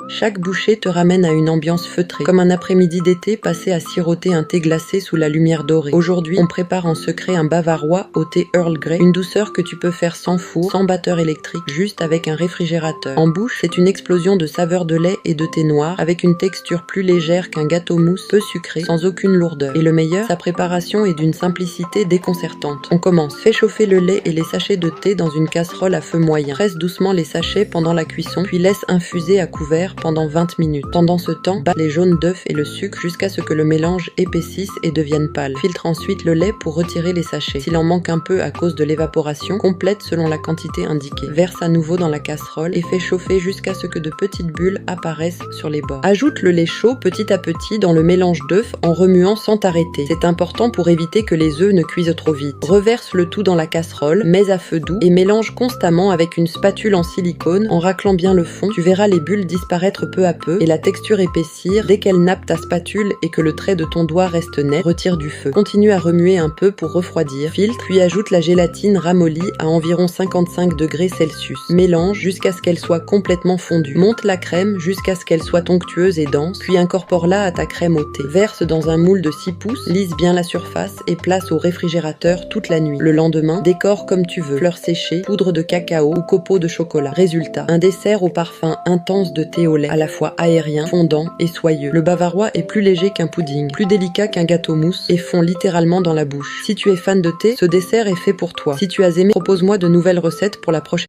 Chaque bouchée te ramène à une ambiance feutrée, comme un après-midi d'été passé à siroter un thé glacé sous la lumière dorée. Aujourd'hui, on prépare en secret un bavarois au thé Earl Grey, une douceur que tu peux faire sans four, sans batteur électrique, juste avec un réfrigérateur. En bouche, c'est une explosion de saveurs de lait et de thé noir, avec une texture plus légère qu'un gâteau mousse, peu sucré, sans aucune lourdeur. Et le meilleur, sa préparation est d'une simplicité déconcertante. On commence. Fais chauffer le lait et les sachets de thé dans une casserole à feu moyen. Presse doucement les sachets pendant la cuisson, puis laisse infuser à couvert pendant 20 minutes. Pendant ce temps, bat les jaunes d'œufs et le sucre jusqu'à ce que le mélange épaississe et devienne pâle. Filtre ensuite le lait pour retirer les sachets. S'il en manque un peu à cause de l'évaporation, complète selon la quantité indiquée. Verse à nouveau dans la casserole et fais chauffer jusqu'à ce que de petites bulles apparaissent sur les bords. Ajoute le lait chaud petit à petit dans le mélange d'œufs en remuant sans t'arrêter. C'est important pour éviter que les œufs ne cuisent trop vite. Reverse le tout dans la casserole, mets à feu doux et mélange constamment avec une spatule en silicone en raclant bien le fond. Tu verras les bulles disparaître peu à peu et la texture épaissir. Dès qu'elle nappe ta spatule et que le trait de ton doigt reste net, retire du feu. Continue à remuer un peu pour refroidir. Filtre, puis ajoute la gélatine ramollie à environ 55 degrés Celsius. Mélange jusqu'à ce qu'elle soit complètement fondue. Monte la crème jusqu'à ce qu'elle soit onctueuse et dense, puis incorpore-la à ta crème au thé. Verse dans un moule de 6 pouces, lisse bien la surface et place au réfrigérateur toute la nuit. Le lendemain, décore comme tu veux. Fleurs séchées, poudre de cacao ou copeaux de chocolat. Résultat, un dessert au parfum intense de thé au lait, à la fois aérien, fondant et soyeux. Le bavarois est plus léger qu'un pudding, plus délicat qu'un gâteau mousse et fond littéralement dans la bouche. Si tu es fan de thé, ce dessert est fait pour toi. Si tu as aimé, propose-moi de nouvelles recettes pour la prochaine.